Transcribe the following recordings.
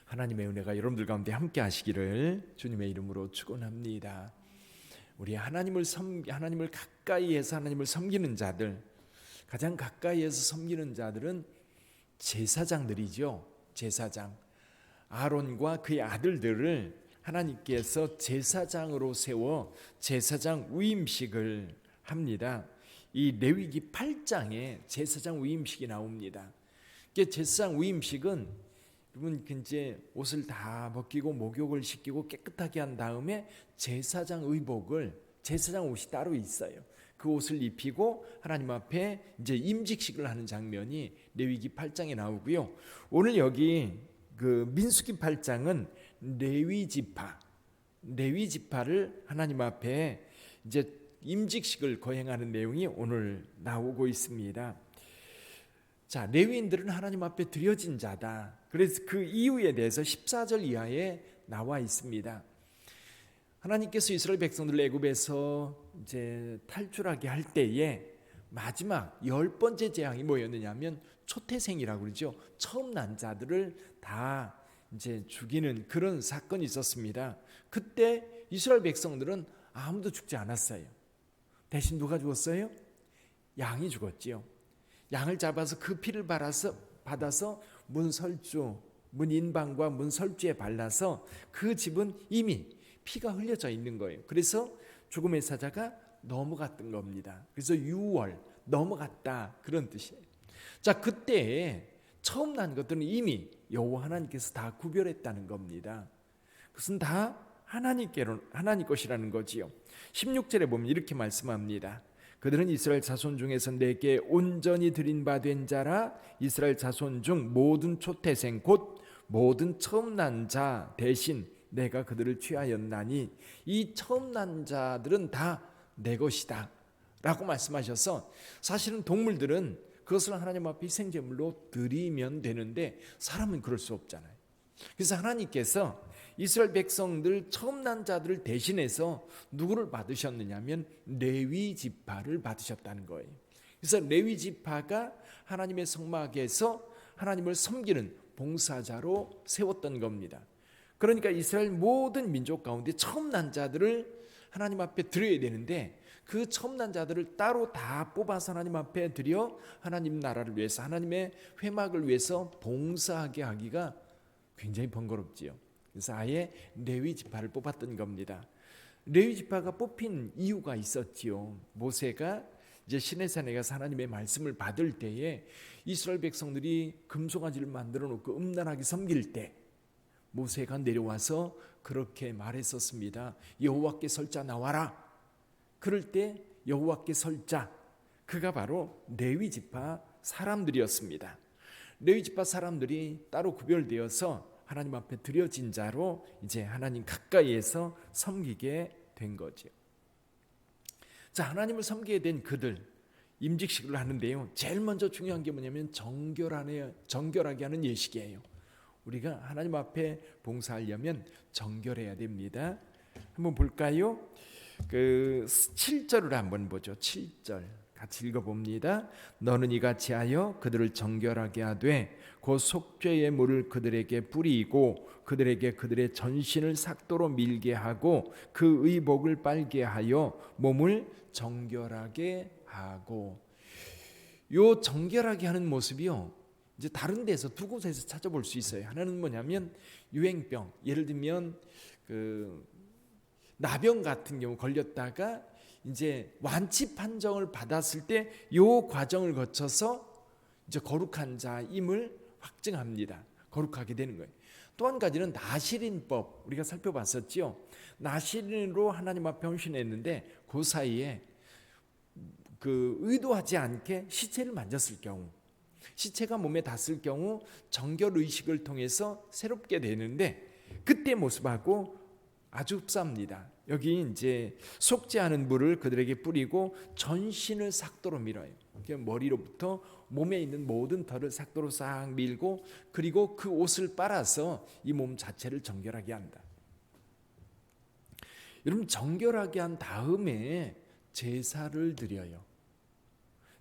하나님의 은혜가 여러분들 가운데 함께 하시기를 주님의 이름으로 축원합니다. 우리 하나님을 가까이에서 하나님을 섬기는 자들, 가장 가까이에서 섬기는 자들은 제사장들이죠. 제사장 아론과 그의 아들들을 하나님께서 제사장으로 세워 제사장 위임식을 합니다. 이 레위기 8장에 제사장 위임식이 나옵니다. 제사장 위임식은 여러분 이제 옷을 다 벗기고 목욕을 시키고 깨끗하게 한 다음에 제사장 의복을, 제사장 옷이 따로 있어요. 그 옷을 입히고 하나님 앞에 이제 임직식을 하는 장면이 레위기 8장에 나오고요. 오늘 여기 그 민수기 8장은 레위 지파를 하나님 앞에 이제 임직식을 거행하는 내용이 오늘 나오고 있습니다. 자, 레위인들은 하나님 앞에 드려진 자다. 그래서 그 이유에 대해서 14절 이하에 나와 있습니다. 하나님께서 이스라엘 백성들을 애굽에서 이제 탈출하게 할 때에 마지막 10번째 재앙이 뭐였느냐면 초태생이라고 그러죠. 처음 난 자들을 다 이제 죽이는 그런 사건이 있었습니다. 그때 이스라엘 백성들은 아무도 죽지 않았어요. 대신 누가 죽었어요? 양이 죽었지요. 양을 잡아서 그 피를 받아서 문인방과 문설주에 발라서 그 집은 이미 피가 흘려져 있는 거예요. 그래서 죽음의 사자가 넘어갔던 겁니다. 그래서 유월, 넘어갔다, 그런 뜻이에요. 자, 그때 처음 난 것들은 이미 여호와 하나님께서 다 구별했다는 겁니다. 그것은 다 하나님 것이라는 거지요. 16절에 보면 이렇게 말씀합니다. 그들은 이스라엘 자손 중에서 내게 온전히 드린 바 된 자라. 이스라엘 자손 중 모든 초태생 곧 모든 처음 난 자 대신 내가 그들을 취하였나니 이 처음 난 자들은 다 내 것이다 라고 말씀하셔서, 사실은 동물들은 그것을 하나님 앞에 희생제물로 드리면 되는데 사람은 그럴 수 없잖아요. 그래서 하나님께서 이스라엘 백성들 처음 난 자들을 대신해서 누구를 받으셨느냐면 레위 지파를 받으셨다는 거예요. 그래서 레위 지파가 하나님의 성막에서 하나님을 섬기는 봉사자로 세웠던 겁니다. 그러니까 이스라엘 모든 민족 가운데 처음 난 자들을 하나님 앞에 드려야 되는데 그 처음 난 자들을 따로 다 뽑아서 하나님 앞에 드려 하나님 나라를 위해서, 하나님의 회막을 위해서 봉사하게 하기가 굉장히 번거롭지요. 그래서 아예 레위 지파를 뽑았던 겁니다. 레위 지파가 뽑힌 이유가 있었지요. 모세가 이제 시내산에 가서 하나님의 말씀을 받을 때에 이스라엘 백성들이 금송아지를 만들어 놓고 음란하게 섬길 때 모세가 내려와서 그렇게 말했었습니다. 여호와께 설 자 나와라. 그럴 때 여호와께 설 자, 그가 바로 레위 지파 사람들이었습니다. 레위 지파 사람들이 따로 구별되어서 하나님 앞에 드려진 자로 이제 하나님 가까이에서 섬기게 된 거죠. 자, 하나님을 섬기게 된 그들 임직식을 하는데요. 제일 먼저 중요한 게 뭐냐면 정결하게 하는 예식이에요. 우리가 하나님 앞에 봉사하려면 정결해야 됩니다. 한번 볼까요? 그 7절을 한번 보죠. 7절 같이 읽어봅니다. 너는 이같이 하여 그들을 정결하게 하되 곧 속죄의 물을 그들에게 뿌리고 그들에게 그들의 전신을 삭도로 밀게 하고 그 의복을 빨게 하여 몸을 정결하게 하고. 요 정결하게 하는 모습이요, 이제 다른 데서 두 곳에서 찾아볼 수 있어요. 하나는 뭐냐면 유행병, 예를 들면 그 나병 같은 경우 걸렸다가 이제 완치 판정을 받았을 때 요 과정을 거쳐서 이제 거룩한 자임을 확증합니다. 거룩하게 되는 거예요. 또 한 가지는 나실인법, 우리가 살펴봤었죠. 나실인으로 하나님 앞에 헌신했는데 그 사이에 그 의도하지 않게 시체를 만졌을 경우, 시체가 몸에 닿았을 경우 정결 의식을 통해서 새롭게 되는데 그때 모습하고 아주 흡사합니다. 여기 이제 속죄하는 물을 그들에게 뿌리고 전신을 삭도로 밀어요. 머리로부터 몸에 있는 모든 털을 삭도로 싹 밀고 그리고 그 옷을 빨아서 이 몸 자체를 정결하게 한다. 여러분, 정결하게 한 다음에 제사를 드려요.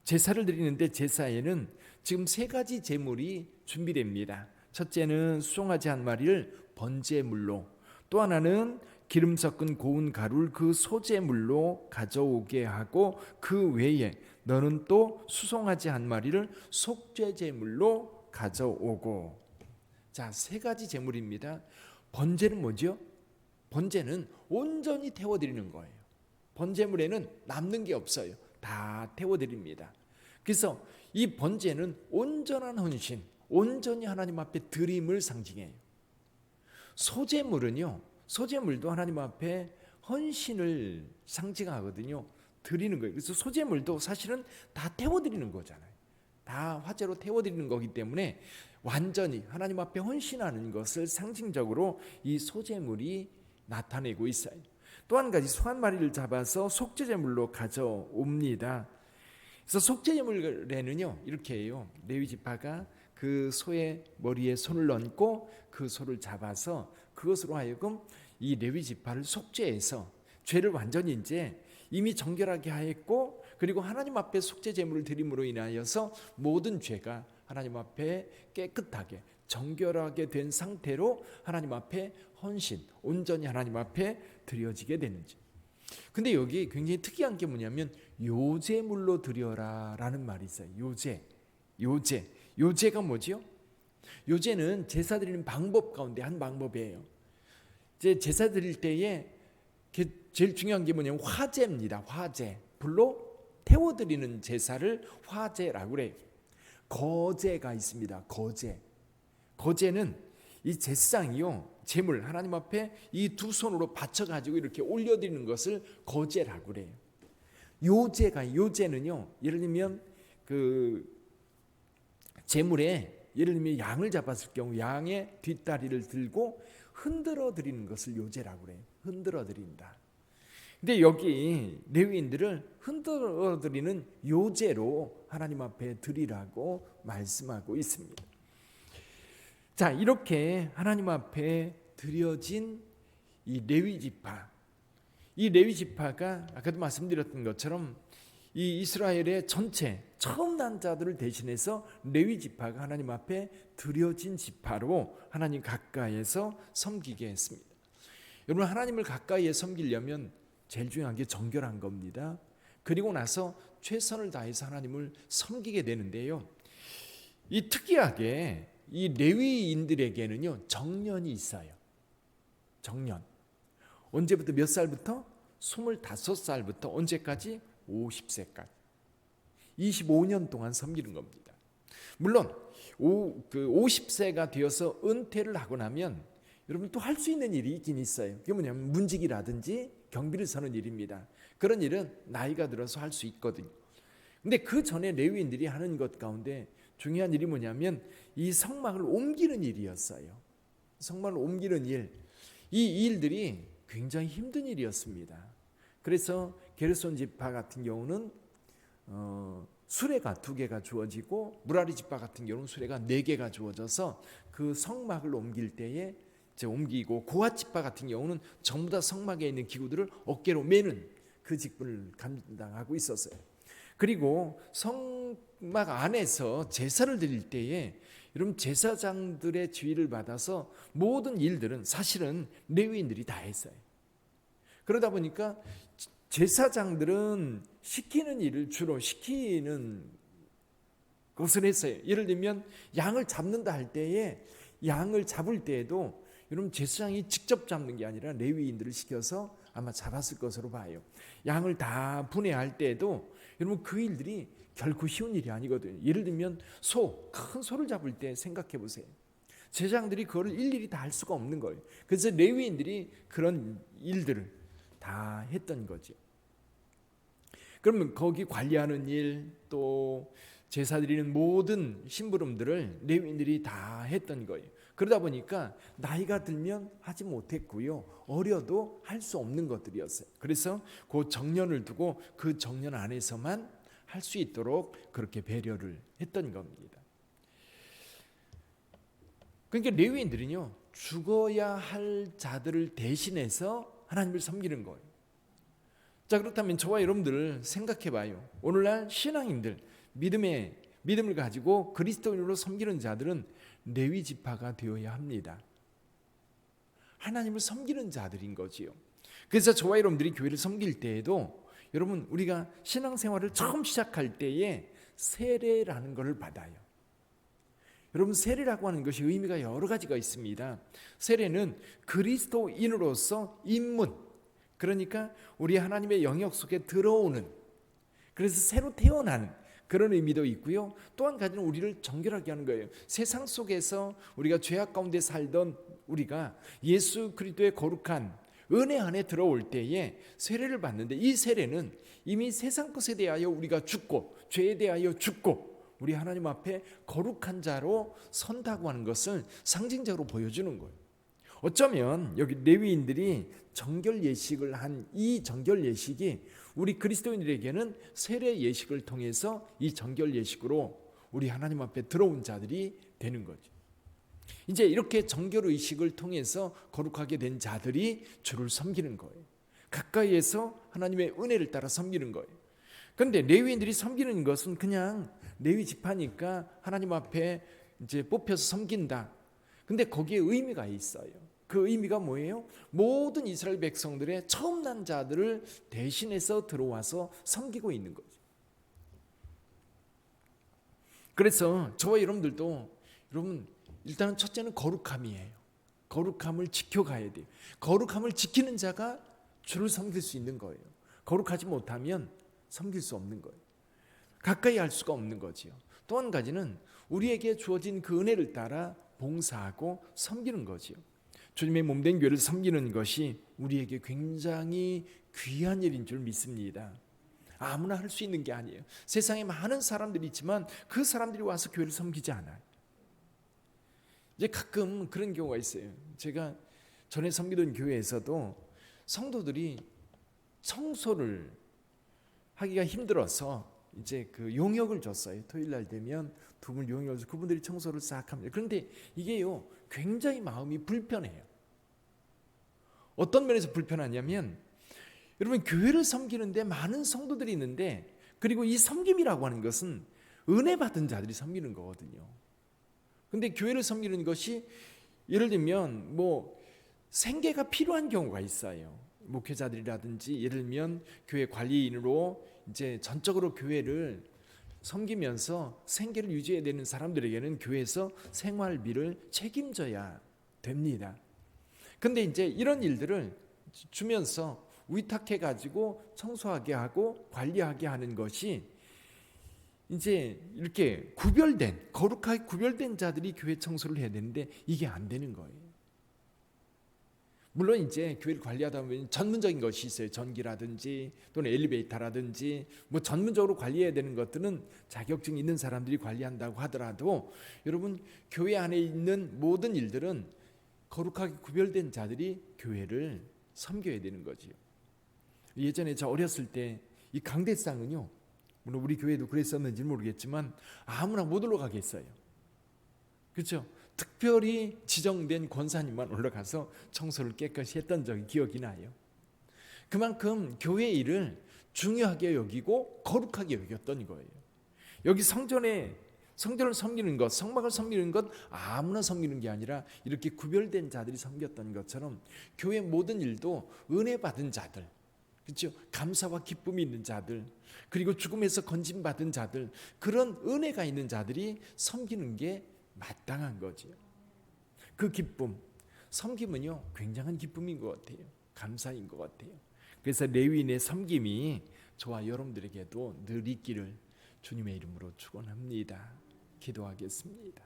제사를 드리는데 제사에는 지금 세 가지 제물이 준비됩니다. 첫째는 수송아지 한 마리를 번제물로, 또 하나는 기름 섞은 고운 가루를 그 소제물로 가져오게 하고, 그 외에 너는 또 수송아지 한 마리를 속죄제물로 가져오고. 자, 세 가지 제물입니다. 번제는 뭐죠? 번제는 온전히 태워드리는 거예요. 번제물에는 남는 게 없어요. 다 태워드립니다. 그래서 이 번제는 온전한 헌신, 온전히 하나님 앞에 드림을 상징해요. 소제물은요, 소제물도 하나님 앞에 헌신을 상징하거든요. 드리는 거예요. 그래서 소제물도 사실은 다 태워드리는 거잖아요. 다 화제로 태워드리는 거기 때문에 완전히 하나님 앞에 헌신하는 것을 상징적으로 이 소제물이 나타내고 있어요. 또 한 가지, 소 한 마리를 잡아서 속죄제물로 가져옵니다. 그래서 속죄제물에는요 이렇게 해요. 레위 지파가 그 소의 머리에 손을 얹고 그 소를 잡아서 그것으로 하여금 이 레위 지파를 속죄해서 죄를 완전히 이제 이미 정결하게 하였고, 그리고 하나님 앞에 속죄제물을 드림으로 인하여서 모든 죄가 하나님 앞에 깨끗하게 정결하게 된 상태로 하나님 앞에 헌신, 온전히 하나님 앞에 드려지게 되는지. 근데 여기 굉장히 특이한 게 뭐냐면 요제물로 드려라 라는 말이 있어요. 요제가 뭐지요? 요제는 제사 드리는 방법 가운데 한 방법이에요. 이제 제사 드릴 때에 제일 중요한 게 뭐냐면 화제입니다. 화제. 불로 태워드리는 제사를 화제라고 그래요. 거제가 있습니다. 거제는 이 제사장이요, 제물 하나님 앞에 이 두 손으로 받쳐가지고 이렇게 올려드리는 것을 거제라고 그래요. 요제는요, 예를 들면 그 제물에 예를 들면 양을 잡았을 경우 양의 뒷다리를 들고 흔들어 드리는 것을 요제라고 그래요. 흔들어 드린다. 근데 여기 레위인들을 흔들어 드리는 요제로 하나님 앞에 드리라고 말씀하고 있습니다. 자, 이렇게 하나님 앞에 드려진 이 레위 지파, 이 레위 지파가 아까도 말씀드렸던 것처럼 이 이스라엘의 전체 처음 난 자들을 대신해서 레위 지파가 하나님 앞에 드려진 지파로 하나님 가까이에서 섬기게 했습니다. 여러분, 하나님을 가까이에 섬기려면 제일 중요한 게 정결한 겁니다. 그리고 나서 최선을 다해서 하나님을 섬기게 되는데요, 이 특이하게 이 레위인들에게는요 정년이 있어요. 정년. 언제부터 몇 살부터? 25살부터 언제까지? 50세까지 25년 동안 섬기는 겁니다. 물론 50세가 되어서 은퇴를 하고 나면 여러분 또 할 수 있는 일이 있긴 있어요. 그게 뭐냐면 문직이라든지 경비를 서는 일입니다. 그런 일은 나이가 들어서 할 수 있거든요. 근데 그 전에 레위인들이 하는 것 가운데 중요한 일이 뭐냐면 이 성막을 옮기는 일이었어요. 성막을 옮기는 일, 이 일들이 굉장히 힘든 일이었습니다. 그래서 게르손 지파 같은 경우는 수레가 2개가 주어지고, 무라리 지파 같은 경우는 수레가 4개가 주어져서 그 성막을 옮길 때에 옮기고, 고핫 지파 같은 경우는 전부 다 성막에 있는 기구들을 어깨로 메는 그 직분을 감당하고 있었어요. 그리고 성막 안에서 제사를 드릴 때에 여러분 제사장들의 지휘를 받아서 모든 일들은 사실은 레위인들이 다 했어요. 그러다 보니까 제사장들은 시키는 일을 주로 시키는 것을 했어요. 예를 들면 양을 잡는다 할 때에 양을 잡을 때에도 여러분 제사장이 직접 잡는 게 아니라 레위인들을 시켜서 아마 잡았을 것으로 봐요. 양을 다 분해할 때에도 여러분 그 일들이 결코 쉬운 일이 아니거든요. 예를 들면 큰 소를 잡을 때 생각해 보세요. 제사장들이 그걸 일일이 다 할 수가 없는 거예요. 그래서 레위인들이 그런 일들을 다 했던 거죠. 그러면 거기 관리하는 일, 또 제사 드리는 모든 심부름들을 레위인들이 다 했던 거예요. 그러다 보니까 나이가 들면 하지 못했고요, 어려도 할 수 없는 것들이었어요. 그래서 그 정년을 두고 그 정년 안에서만 할 수 있도록 그렇게 배려를 했던 겁니다. 그러니까 레위인들은요 죽어야 할 자들을 대신해서 하나님을 섬기는 거예요. 자, 그렇다면 저와 여러분들 생각해 봐요. 오늘날 신앙인들, 믿음을 가지고 그리스도인으로 섬기는 자들은 레위 지파가 되어야 합니다. 하나님을 섬기는 자들인 거지요. 그래서 저와 여러분들이 교회를 섬길 때에도 여러분 우리가 신앙생활을 처음 시작할 때에 세례라는 것을 받아요. 여러분 세례라고 하는 것이 의미가 여러 가지가 있습니다. 세례는 그리스도인으로서 입문, 그러니까 우리 하나님의 영역 속에 들어오는, 그래서 새로 태어나는 그런 의미도 있고요. 또 한 가지는 우리를 정결하게 하는 거예요. 세상 속에서 우리가 죄악 가운데 살던 우리가 예수 그리스도의 거룩한 은혜 안에 들어올 때에 세례를 받는데, 이 세례는 이미 세상 것에 대하여 우리가 죽고 죄에 대하여 죽고 우리 하나님 앞에 거룩한 자로 선다고 하는 것을 상징적으로 보여주는 거예요. 어쩌면 여기 레위인들이 정결 예식을 한 이 정결 예식이 우리 그리스도인들에게는 세례 예식을 통해서 이 정결 예식으로 우리 하나님 앞에 들어온 자들이 되는 거죠. 이제 이렇게 정결 의식을 통해서 거룩하게 된 자들이 주를 섬기는 거예요. 가까이에서 하나님의 은혜를 따라 섬기는 거예요. 그런데 레위인들이 섬기는 것은 그냥 레위 지파니까 하나님 앞에 이제 뽑혀서 섬긴다. 근데 거기에 의미가 있어요. 그 의미가 뭐예요? 모든 이스라엘 백성들의 처음 난 자들을 대신해서 들어와서 섬기고 있는 거죠. 그래서 저와 여러분들도 여러분 일단은 첫째는 거룩함이에요. 거룩함을 지켜가야 돼요. 거룩함을 지키는 자가 주를 섬길 수 있는 거예요. 거룩하지 못하면 섬길 수 없는 거예요. 가까이 할 수가 없는 거지요. 또 한 가지는 우리에게 주어진 그 은혜를 따라 봉사하고 섬기는 거지요. 주님의 몸된 교회를 섬기는 것이 우리에게 굉장히 귀한 일인 줄 믿습니다. 아무나 할 수 있는 게 아니에요. 세상에 많은 사람들이 있지만 그 사람들이 와서 교회를 섬기지 않아요. 이제 가끔 그런 경우가 있어요. 제가 전에 섬기던 교회에서도 성도들이 청소를 하기가 힘들어서 이제 그 용역을 줬어요. 토요일 날 되면 두 분 용역을 줘서 그분들이 청소를 싹 합니다. 그런데 이게요 굉장히 마음이 불편해요. 어떤 면에서 불편하냐면 여러분 교회를 섬기는데 많은 성도들이 있는데, 그리고 이 섬김이라고 하는 것은 은혜 받은 자들이 섬기는 거거든요. 근데 교회를 섬기는 것이 예를 들면 뭐 생계가 필요한 경우가 있어요. 목회자들이라든지 예를 들면 교회 관리인으로 이제 전적으로 교회를 섬기면서 생계를 유지해야 되는 사람들에게는 교회에서 생활비를 책임져야 됩니다. 근데 이제 이런 일들을 주면서 위탁해 가지고 청소하게 하고 관리하게 하는 것이 이제 이렇게 구별된, 거룩하게 구별된 자들이 교회 청소를 해야 되는데 이게 안 되는 거예요. 물론 이제 교회를 관리하다 보면 전문적인 것이 있어요. 전기라든지 또는 엘리베이터라든지 뭐 전문적으로 관리해야 되는 것들은 자격증 있는 사람들이 관리한다고 하더라도 여러분 교회 안에 있는 모든 일들은 거룩하게 구별된 자들이 교회를 섬겨야 되는 거지요. 예전에 저 어렸을 때 이 강대상은요, 물론 우리 교회도 그랬었는지 모르겠지만 아무나 못 올라가게 했어요. 그렇죠? 특별히 지정된 권사님만 올라가서 청소를 깨끗이 했던 적이 기억이 나요. 그만큼 교회 일을 중요하게 여기고 거룩하게 여겼던 거예요. 여기 성전을 섬기는 것, 성막을 섬기는 것 아무나 섬기는 게 아니라 이렇게 구별된 자들이 섬겼던 것처럼 교회 모든 일도 은혜 받은 자들, 그렇죠? 감사와 기쁨이 있는 자들, 그리고 죽음에서 건짐받은 자들, 그런 은혜가 있는 자들이 섬기는 게 마땅한 거죠. 그 기쁨, 섬김은요 굉장한 기쁨인 것 같아요. 감사인 것 같아요. 그래서 레위인의 섬김이 저와 여러분들에게도 늘 있기를 주님의 이름으로 축원합니다. 기도하겠습니다.